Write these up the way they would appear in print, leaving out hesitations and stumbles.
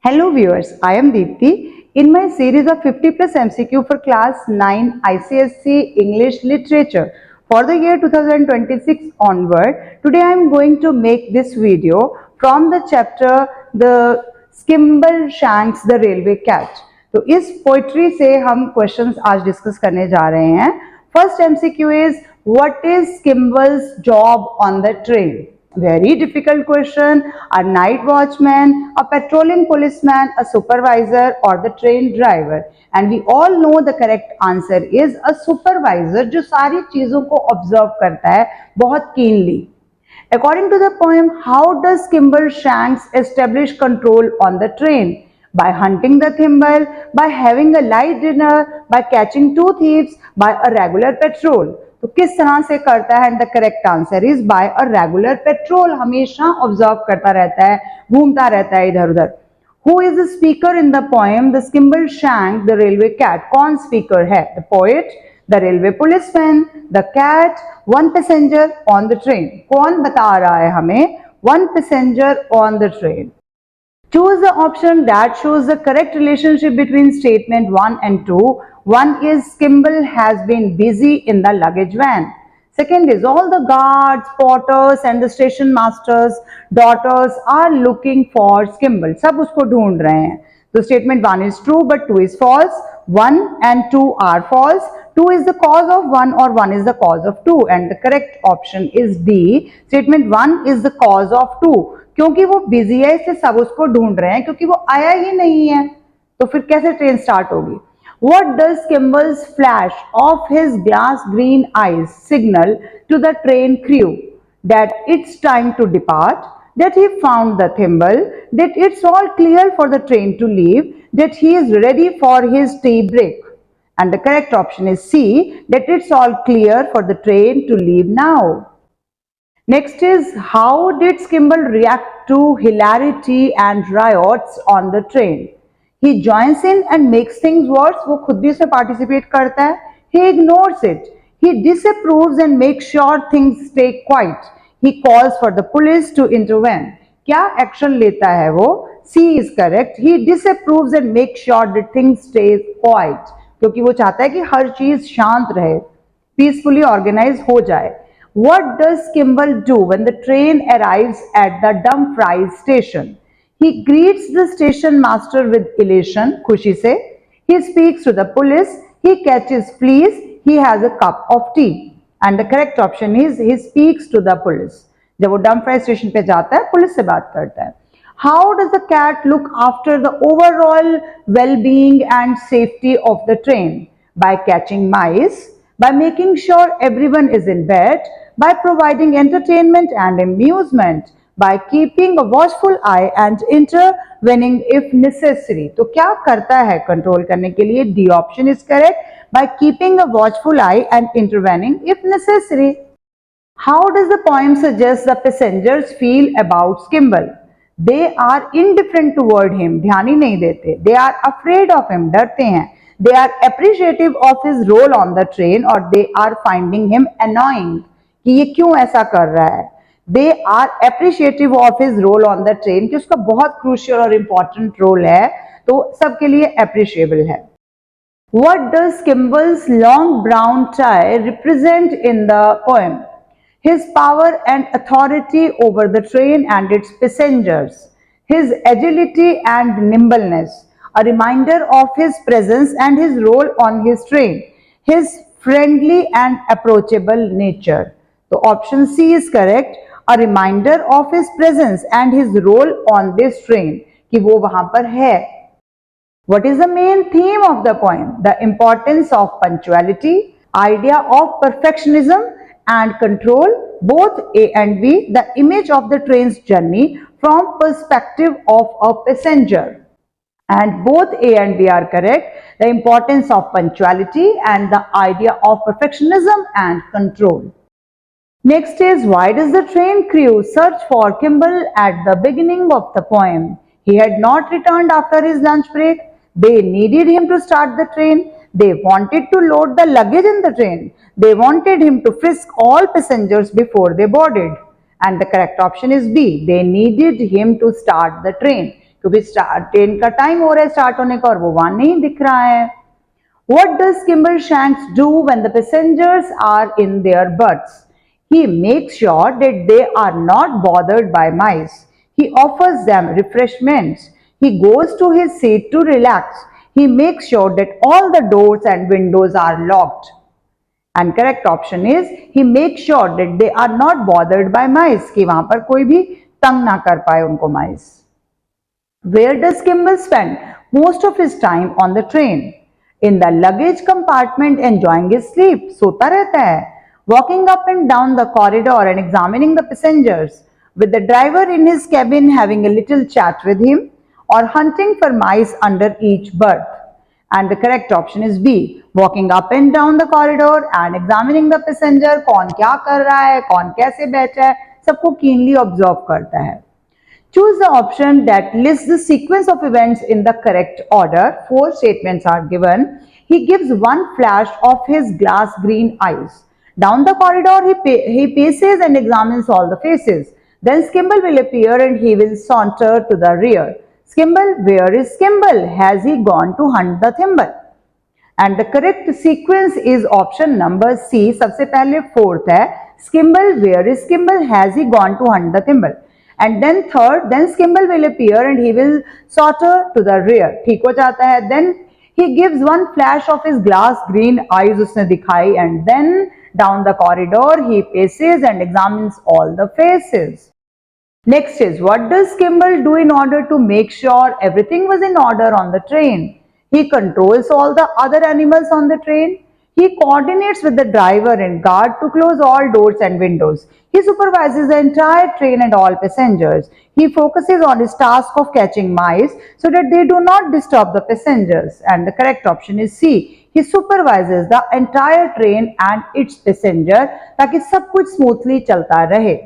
Hello viewers, I am Deepti. In my series of 50 plus MCQ for class 9 ICSE English Literature for the year 2026 onward, today I am going to make this video from the chapter The Skimble Shanks the Railway Cat. तो इस poetry से हम questions आज discuss करने जा रहे हैं. First MCQ is what is Skimble's job on the train. Very difficult question. A night watchman, a patrolling policeman, a supervisor or the train driver. And we all know the correct answer is a supervisor जो सारी चीजों को observe करता है बहुत keenly. According to the poem, how does Kimber Shanks establish control on the train? By hunting the thimble, by having a light dinner, by catching two thieves, by a regular patrol. तो किस तरह से करता है? And the correct answer is by a regular patrol. हमेशा observe करता रहता है, घूमता रहता है इधर उधर. Who is the speaker in the poem the Skimbleshanks the railway cat? कौन स्पीकर है? The poet, the railway policeman, the cat, one passenger on the train. कौन बता रहा है हमें? One passenger on the train. Choose the option that shows the correct relationship between statement 1 and 2. One is Skimble has been busy in the luggage van. Second is all the guards, porters and the station masters' daughters are looking for Skimble. सब उसको ढूंढ रहे हैं. So statement 1 is true but 2 is false. 1 and 2 are false. 2 is the cause of 1 or 1 is the cause of 2 and the correct option is D. Statement 1 is the cause of 2. क्योंकि वो busy है इसलिए सब उसको ढूंढ रहे हैं, क्योंकि वो आया ही नहीं है तो फिर कैसे ट्रेन स्टार्ट होगी. What does Kimball's flash of his glass green eyes signal to the train crew? That it's time to depart, that he found the thimble, that it's all clear for the train to leave, that he is ready for his tea break. And the correct option is C, that it's all clear for the train to leave now. Next is how did Skimble react to hilarity and riots on the train? He joins in and makes things worse. वो खुद भी इसमें participate करता है. He ignores it. He disapproves and makes sure things stay quiet. He calls for the police to intervene. क्या action लेता है वो? C is correct. He disapproves and makes sure that things stay quiet. क्योंकि वो चाहता है कि हर चीज शांत रहे, peacefully organize हो जाए. What does Skimble do when the train arrives at the Dumfries station? He greets the station master with elation, खुशी से. He speaks to the police. He catches fleas. He has a cup of tea. And the correct option is he speaks to the police. जब वो Dumfries station पे जाता है, police से बात करता है. How does the cat look after the overall well-being and safety of the train? By catching mice, by making sure everyone is in bed, by providing entertainment and amusement, by keeping a watchful eye and intervening if necessary. तो क्या करता है control करने के लिए? D option is correct. By keeping a watchful eye and intervening if necessary. How does the poem suggest the passengers feel about Skimble? They are indifferent toward him. ध्यान ही नहीं देते. They are afraid of him. डरते हैं. They are appreciative of his role on the train or they are finding him annoying. कि ये क्यों ऐसा कर रहा है. They are appreciative of his role on the train कि उसका बहुत crucial और important role है, तो सबके लिए appreciable है. What does Kimball's long brown tie represent in the poem? His power and authority over the train and its passengers. His agility and nimbleness. A reminder of his presence and his role on his train. His friendly and approachable nature. So option C is correct. A reminder of his presence and his role on this train कि वो वहां पर है. What is the main theme of the poem? The importance of punctuality, idea of perfectionism and control, both A and B, the image of the train's journey from perspective of a passenger. And both A and B are correct. The importance of punctuality and the idea of perfectionism and control. Next is why does the train crew search for Kimble at the beginning of the poem? He had not returned after his lunch break. They needed him to start the train. They wanted to load the luggage in the train. They wanted him to frisk all passengers before they boarded. And the correct option is B. They needed him to start the train. क्योंकि train का time हो रहा है start होने का और वो वहां नहीं दिख रहा है। What does Kimbleshanks do when the passengers are in their berths? He makes sure that they are not bothered by mice. He offers them refreshments. He goes to his seat to relax. He makes sure that all the doors and windows are locked. And correct option is he makes sure that they are not bothered by mice, कि वहां पर कोई भी तंग ना कर पाए उनको mice. Where does Kimball spend most of his time on the train? In the luggage compartment enjoying his sleep. सोता रहता है. Walking up and down the corridor and examining the passengers. With the driver in his cabin having a little chat with him. Or hunting for mice under each berth. And the correct option is B. Walking up and down the corridor and examining the passenger. कौन क्या कर रहा है, कौन कैसे बैठा है, सबको keenly observe करता है. Choose the option that lists the sequence of events in the correct order. 4 statements are given. He gives one flash of his glass green eyes. Down the corridor, he paces and examines all the faces. Then Skimble will appear and he will saunter to the rear. Skimble, where is Skimble? Has he gone to hunt the thimble? And the correct sequence is option number C. सबसे पहले fourth है. Skimble, where is Skimble? Has he gone to hunt the thimble? And then third, then Skimble will appear and he will saunter to the rear. ठीक हो जाता है. Then he gives one flash of his glass green eyes उसने दिखाई, and then down the corridor he paces and examines all the faces. Next is, what does Skimble do in order to make sure everything was in order on the train? He controls all the other animals on the train. He coordinates with the driver and guard to close all doors and windows. He supervises the entire train and all passengers. He focuses on his task of catching mice so that they do not disturb the passengers. And the correct option is C. He supervises the entire train and its passenger ताकि सब कुछ smoothly चलता रहे.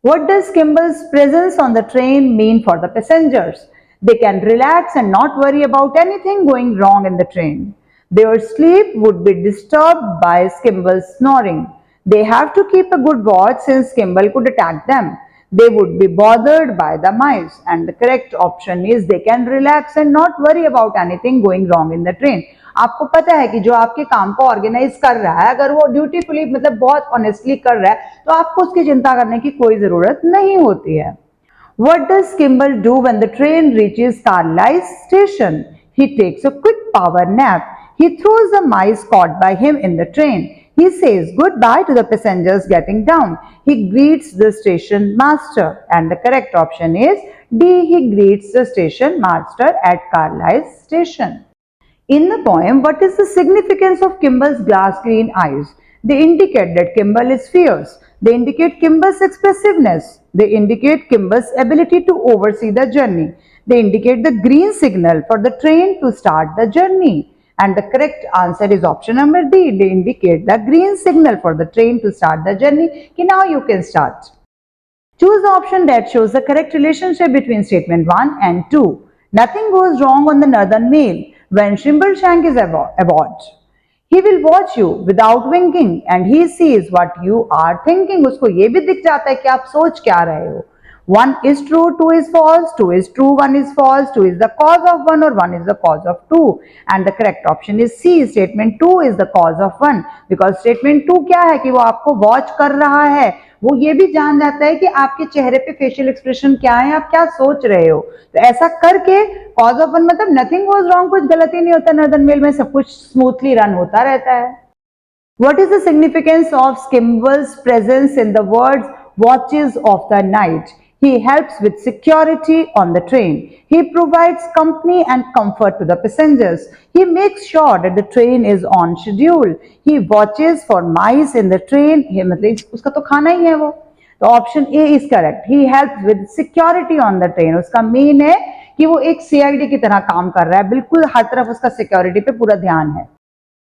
What does Kimball's presence on the train mean for the passengers? They can relax and not worry about anything going wrong in the train. Their sleep would be disturbed by Kimball's snoring. They have to keep a good watch since Kimball could attack them. They would be bothered by the mice, and the correct option is they can relax and not worry about anything going wrong in the train. आपको पता है कि जो आपके काम को organise कर रहा है, अगर वो ड्यूटीफुली मतलब बहुत ऑनेस्टली कर रहा है, तो आपको उसकी चिंता करने की कोई जरूरत नहीं होती है. What does Kimball do when the train reaches Carlisle station? He takes a quick power nap. He throws the mice caught by him in the train. He says goodbye to the passengers getting down. He greets the station master. And the correct option is D. He greets the station master at Carlisle station. In the poem, what is the significance of Kimball's glass green eyes? They indicate that Kimball is fierce. They indicate Kimball's expressiveness. They indicate Kimball's ability to oversee the journey. They indicate the green signal for the train to start the journey. And the correct answer is option number D. They indicate the green signal for the train to start the journey. Okay, now you can start. Choose the option that shows the correct relationship between statement 1 and 2. Nothing goes wrong on the Northern Mail when Kimbleshank is aboard. He will watch you without winking and he sees what you are thinking. उसको ये भी दिख जाता है कि आप सोच क्या रहे हो. 1 is true, 2 is false, 2 is true, 1 is false, 2 is the cause of 1 or 1 is the cause of 2. And the correct option is C. Statement 2 is the cause of 1 because statement 2 क्या है कि वो आपको watch कर रहा है. वो ये भी जान जाता है कि आपके चेहरे पे फेशियल एक्सप्रेशन क्या है, आप क्या सोच रहे हो. तो ऐसा करके कॉज ऑफ वन मतलब नथिंग गोज रॉन्ग, कुछ गलती नहीं होता नॉर्दर्न मेल में, सब कुछ स्मूथली रन होता रहता है. What is the significance of Kimball's presence in the words watches of the night? He helps with security on the train. He provides company and comfort to the passengers. He makes sure that the train is on schedule. He watches for mice in the train. मतलब उसका तो खाना ही है वो. तो option A is correct. He helps with security on the train. उसका main है कि वो एक CID की तरह काम कर रहा है, बिल्कुल हर तरफ उसका सिक्योरिटी पे पूरा ध्यान है.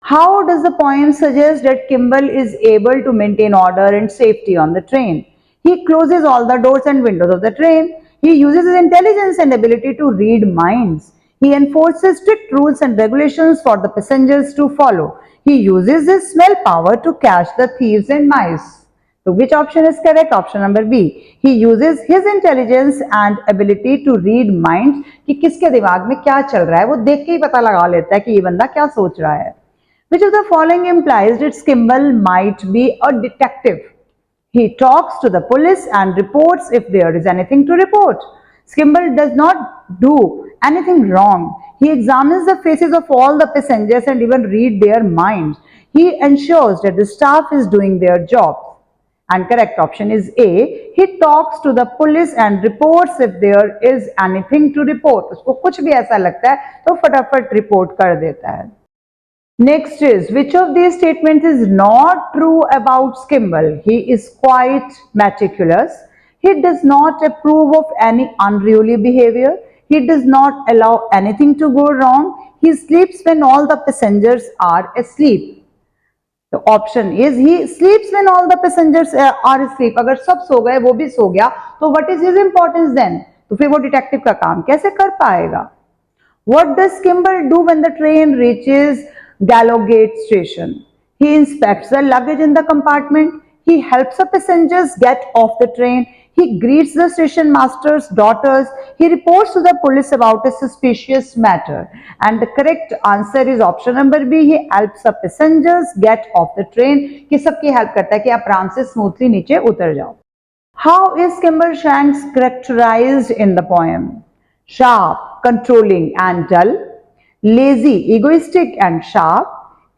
How does the poem suggest that Kimball is able to maintain order and safety on the train? He closes all the doors and windows of the train. He uses his intelligence and ability to read minds. He enforces strict rules and regulations for the passengers to follow. He uses his smell power to catch the thieves and mice. So which option is correct? Option number B. He uses his intelligence and ability to read minds कि किसके दिमाग में क्या चल रहा है, वो देख के ही पता लगा लेता है कि ये बंदा क्या सोच रहा है. Which of the following implies that Skimble might be a detective? He talks to the police and reports if there is anything to report. Skimble does not do anything wrong. He examines the faces of all the passengers and even read their minds. He ensures that the staff is doing their job. And correct option is A. He talks to the police and reports if there is anything to report. उसको कुछ भी ऐसा लगता है तो फटाफट report कर देता है. Next is, which of these statements is not true about Skimble? He is quite meticulous. He does not approve of any unruly behavior. He does not allow anything to go wrong. He sleeps when all the passengers are asleep. The option is he sleeps when all the passengers are asleep. अगर सब सो गए वो भी सो गया तो what is his importance then? तो फिर वो डिटेक्टिव का काम कैसे कर पाएगा? What does Skimble do when the train reaches Gallowgate station? He inspects the luggage in the compartment. He helps the passengers get off the train. He greets the station master's daughters. He reports to the police about a suspicious matter. And the correct answer is option number B. He helps the passengers get off the train. कि सबकी help करता है कि आप आराम से smoothly नीचे उतर जाओ. How is Skimble Shanks characterized in the poem? Sharp, controlling and dull, lazy, egoistic and sharp,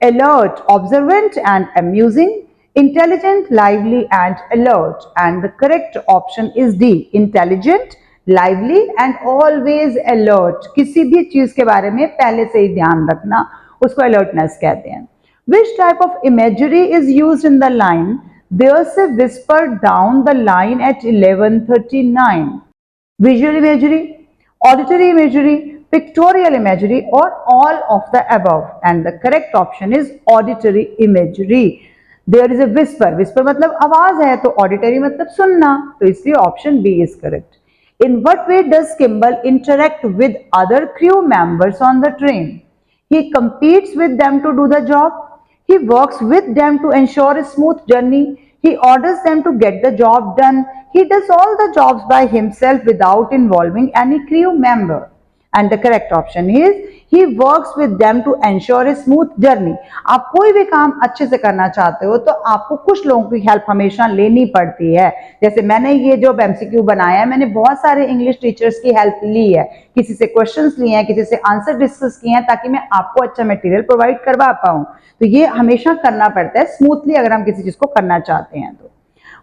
alert, observant and amusing, intelligent, lively and alert. And the correct option is D. Intelligent, lively and always alert. किसी भी चीज के बारे में पहले से ही ध्यान रखना, उसको alertness कहते हैं. Which type of imagery is used in the line? There's a whisper down the line at 11:39. Visual imagery, auditory imagery, pictorial imagery or all of the above. And the correct option is auditory imagery. There is a whisper. Whisper मतलब आवाज है तो auditory मतलब सुनना, तो इसलिए option B is correct. In what way does Skimble interact with other crew members on the train? He competes with them to do the job. He works with them to ensure a smooth journey. He orders them to get the job done. He does all the jobs by himself without involving any crew member. And the correct option is he works with them to ensure a smooth journey. आप कोई भी काम अच्छे से करना चाहते हो तो आपको कुछ लोगों की हेल्प हमेशा लेनी पड़ती है. जैसे मैंने ये जो एमसीक्यू बनाया है, मैंने बहुत सारे इंग्लिश टीचर्स की हेल्प ली है, किसी से क्वेश्चंस लिए हैं, किसी से आंसर डिस्कस किए हैं ताकि मैं आपको अच्छा मटेरियल प्रोवाइड करवा पाऊं. तो ये हमेशा करना पड़ता है स्मूथली अगर हम किसी चीज को करना चाहते हैं तो.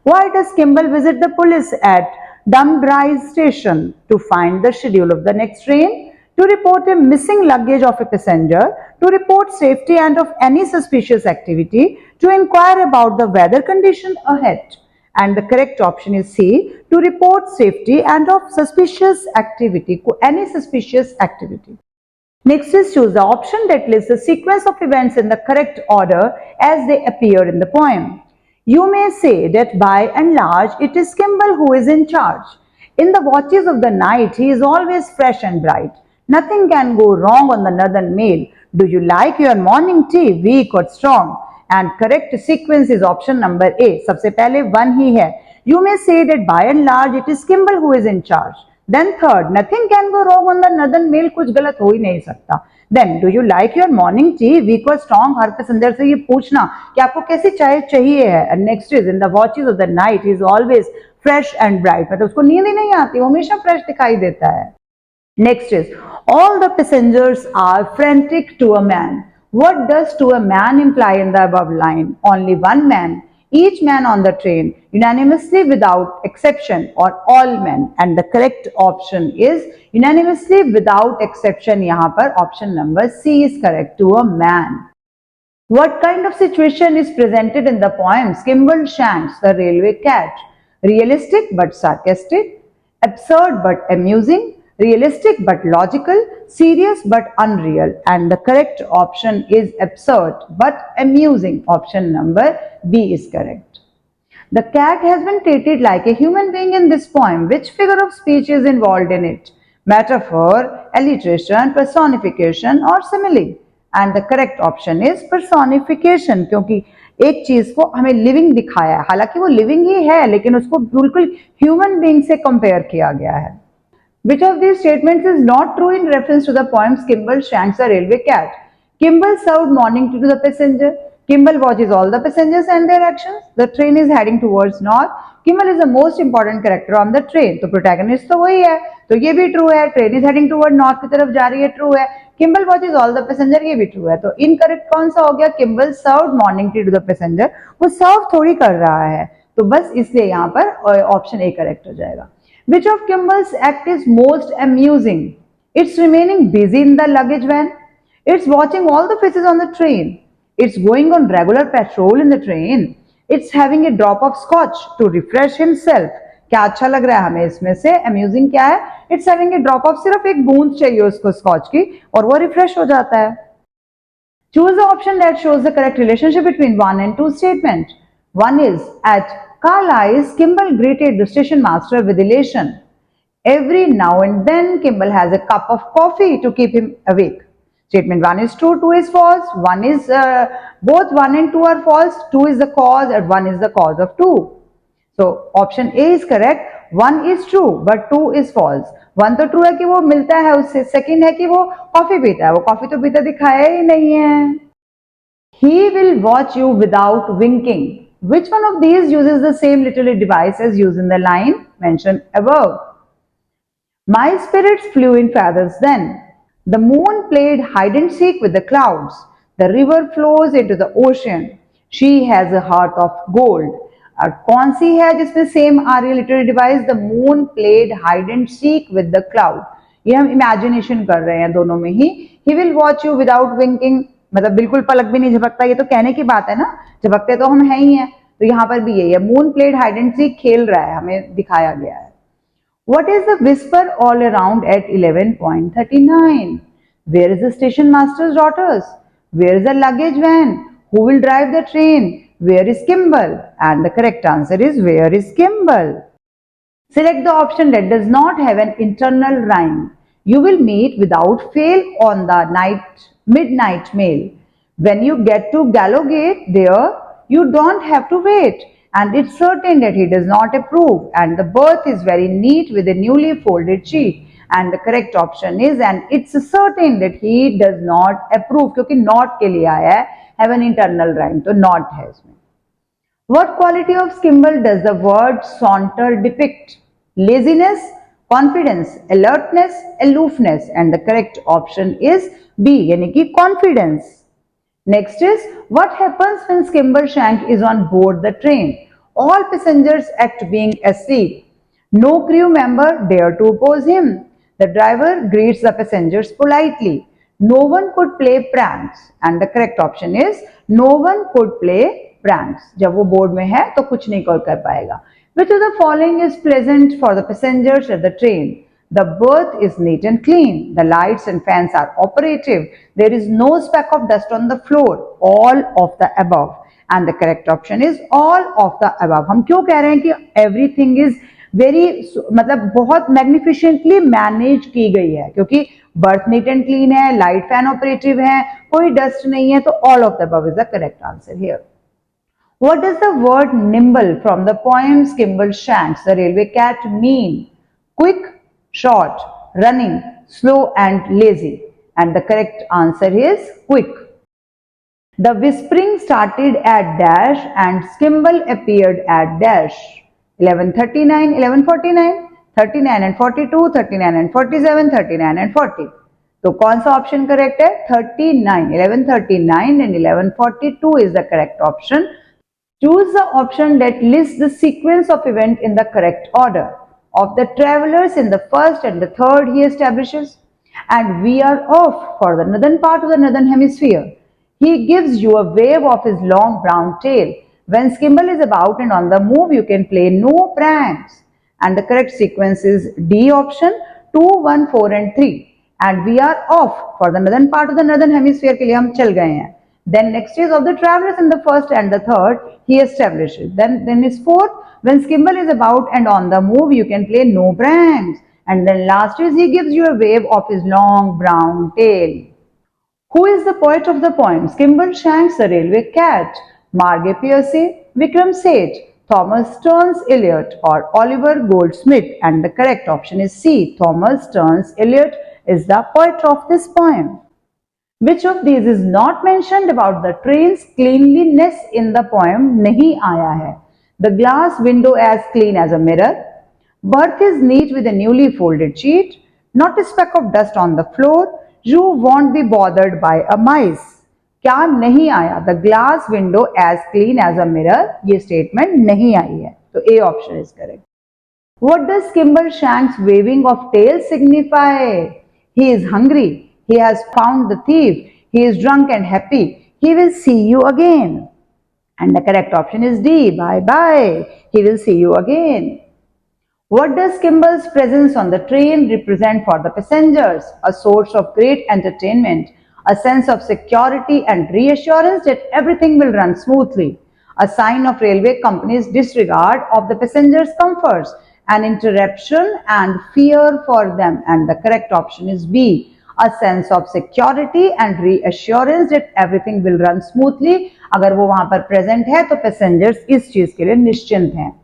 Why does Skimble visit the police at Dumbrize station? To find the schedule of the next train, to report a missing luggage of a passenger, to report safety and of any suspicious activity, to inquire about the weather condition ahead. And the correct option is C. To report safety and of suspicious activity, any suspicious activity. Next is choose the option that lists the sequence of events in the correct order as they appear in the poem. You may say that by and large it is Skimble who is in charge. In the watches of the night he is always fresh and bright. Nothing can go wrong on the Northern Mail. Do you like your morning tea weak or strong? And correct sequence is option number A. सबसे पहले one ही है. You may say that by and large it is Skimble who is in charge. Then third, nothing can go wrong on the Northern Mail. कुछ गलत हो ही नहीं सकता. Then, do you like your morning tea weak or strong? Her passenger से ये पूछना कि आपको कैसी चाय चाहिए है. And next is in the watches of the night he is always fresh and bright. मतलब उसको नींद ही नहीं आती, वो हमेशा फ्रेश दिखाई देता है. Next is all the passengers are frantic to a man. What does to a man imply in the above line? Only one man. Each man on the train, unanimously without exception, or all men. And the correct option is unanimously without exception. यहाँ पर option number C is correct, to a man. What kind of situation is presented in the poem Skimble Shanks, the Railway Cat? Realistic but sarcastic, absurd but amusing, realistic but logical, serious but unreal. And the correct option is absurd but amusing. Option number B is correct. The cat has been treated like a human being in this poem. Which figure of speech is involved in it? Metaphor, alliteration, personification or simile? And the correct option is personification, क्योंकि एक चीज को हमें living दिखाया है, हालांकि वो living ही है लेकिन उसको बिल्कुल ह्यूमन बीइंग से कंपेयर किया गया है। Which of these statements is not true in reference to the poems Kimball Shanks a Railway Cat? Kimball served morning tea to the passenger. Kimball watches all the passengers and their actions. The train is heading towards north. Kimball is the most important character on the train. तो protagonist तो वही है, तो ये भी true है. Train is heading toward north की तरफ जा रही है, true है. Kimball watches all the passenger, ये भी true है. तो incorrect कौन सा हो गया? Kimball served morning tea to the passenger. वो serve थोड़ी कर रहा है, तो बस इसलिए यहाँ पर ऑप्शन ए करेक्ट हो जाएगा। Which of Kimball's act is most amusing? It's remaining busy in the luggage van. It's watching all the faces on the train. It's going on regular patrol in the train. It's having a drop of scotch to refresh himself. क्या अच्छा लग रहा है हमें इसमें से? Amusing क्या है? It's having a drop of, सिर्फ एक बूंद चाहिए उसको स्कॉच की और वो रिफ्रेश हो जाता है। Choose the option that shows the correct relationship between 1 and 2 statement. 1 is, at Carlisle, Kimball greeted the station master with elation. Every now and then, Kimball has a cup of coffee to keep him awake. Statement 1 is true, 2 is false. Both 1 and 2 are false. 2 is the cause and 1 is the cause of 2. So option A is correct. 1 is true but 2 is false. 1 तो true है कि वो मिलता है उससे, second है कि वो कॉफी पीता है, वो कॉफी तो पीता दिखाया ही नहीं है। He will watch you without winking. Which one of these uses the same literary device as used in the line mentioned above? My spirits flew in feathers then. The moon played hide and seek with the clouds. The river flows into the ocean. She has a heart of gold. और कौन सी है जिसमें same आ रही है literary device? The moon played hide and seek with the cloud. ये हम imagination कर रहे हैं दोनों में ही। He will watch you without winking, मतलब बिल्कुल पलक भी नहीं झपकता, ये तो कहने की बात है ना, झपकते तो हम हैं ही हैं। तो यहाँ पर भी यही है, moon played hide and seek खेल रहा है, हमें दिखाया गया है। What is the whisper all around at 11:39? Where is the station master's daughters? Where is the luggage van? Who will drive the train? Where is Kimball? And the correct answer is, where is Kimball? Select the option that does not have an internal rhyme. You will meet without fail on the midnight mail. When you get to Gallowgate, there you don't have to wait. And it's certain that he does not approve. And the berth is very neat with a newly folded sheet. And the correct option is, and it's certain that he does not approve, क्योंकि not के लिए आया है, have an internal rhyme, तो not है इसमें। What quality of Kimball does the word saunter depict? Laziness, confidence, alertness, aloofness, and the correct option is B, यानी कि confidence. Next is, what happens when Kimball Shank is on board the train? All passengers act being asleep. No crew member dare to oppose him. The driver greets the passengers politely. No one could play pranks. And the correct option is, no one could play pranks. जब वो board में है तो कुछ नहीं कर पाएगा. Which of the following is pleasant for the passengers at the train? The berth is neat and clean. The lights and fans are operative. There is no speck of dust on the floor. All of the above. And the correct option is all of the above. हम क्यों कह रहे हैं कि everything is very, मतलब बहुत magnificently manage की गई है, क्योंकि berth neat and clean है, light fan operative है, कोई dust नहीं है, तो all of the above is the correct answer here. What does the word nimble from the poem Kimball Shanks, the Railway Cat mean? Quick, short, running, slow and lazy. And the correct answer is quick. The whispering started at dash and Kimball appeared at dash. 11:39, 11:49, 39 and 42, 39 and 47, 39 and 40. तो कौन सा option correct है? 39, 11:39 and 11:42 is the correct option. Choose the option that lists the sequence of event in the correct order. Of the travelers in the first and the third he establishes, and we are off for the northern part of the northern hemisphere. He gives you a wave of his long brown tail. When Kimball is about and on the move, you can play no pranks. And the correct sequence is D option, 2, 1, 4 and 3. And we are off for the northern part of the northern hemisphere के लिए हम चल गए हैं. Then next is of the travelers in the first and the third he establishes. Then is fourth, when Kimball is about and on the move, you can play no pranks. And then last is he gives you a wave of his long brown tail. Who is the poet of the poems Kimball Shanks the Railway Cat? Marge Piercy, Vikram Seth, Thomas Stearns Eliot, or Oliver Goldsmith? And the correct option is C. Thomas Stearns Eliot is the poet of this poem. Which of these is not mentioned about the train's cleanliness in the poem? नहीं आया है. The glass window as clean as a mirror. Berth is neat with a newly folded sheet. Not a speck of dust on the floor. You won't be bothered by a mice. क्या नहीं आया? The glass window as clean as a mirror. ये statement नहीं आई है. तो A option is correct. What does Kimble Shanks waving of tail signify? He is hungry. He has found the thief. He is drunk and happy. He will see you again. And the correct option is D. Bye bye. He will see you again. What does Kimble's presence on the train represent for the passengers? A source of great entertainment, a sense of security and reassurance that everything will run smoothly, a sign of railway company's disregard of the passengers' comforts, an interruption and fear for them. And the correct option is B. A sense of security and reassurance that everything will run smoothly. अगर वो वहां पर present है तो passengers इस चीज के लिए निश्चिंत हैं.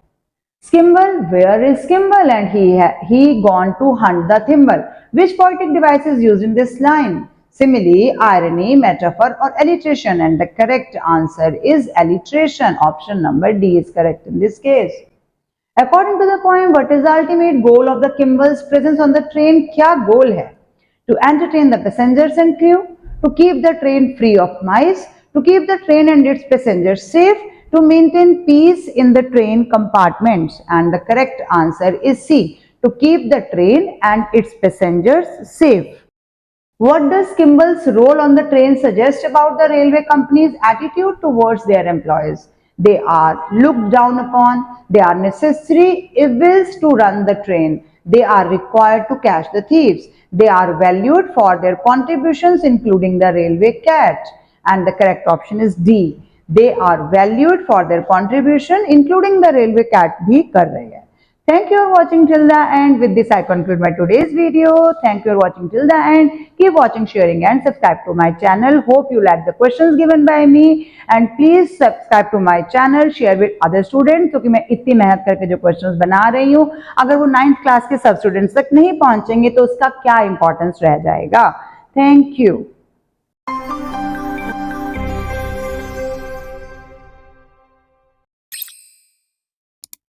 Skimble, where is Skimble? And he gone to hunt the thimble. Which poetic device is used in this line? Simile, irony, metaphor, or alliteration? And the correct answer is alliteration. Option number D is correct in this case. According to the poem, what is the ultimate goal of the Kimble's presence on the train? क्या goal है? To entertain the passengers and crew, to keep the train free of mice, to keep the train and its passengers safe, to maintain peace in the train compartments. And the correct answer is C. To keep the train and its passengers safe. What does Kimble's role on the train suggest about the railway company's attitude towards their employees? They are looked down upon. They are necessary evils to run the train. They are required to catch the thieves. They are valued for their contributions, including the railway cat. And the correct option is D. They are valued for their contribution, including the railway cat भी कर रहे हैं. Thank you for watching till the end. With this, I conclude my today's video. Thank you for watching till the end. Keep watching, sharing, and subscribe to my channel. Hope you like the questions given by me. And please subscribe to my channel. Share with other students. क्योंकि मैं इतनी मेहनत करके जो questions बना रही हूँ, अगर वो 9th class के सब students तक नहीं पहुँचेंगे तो उसका क्या importance रह जाएगा. Thank you.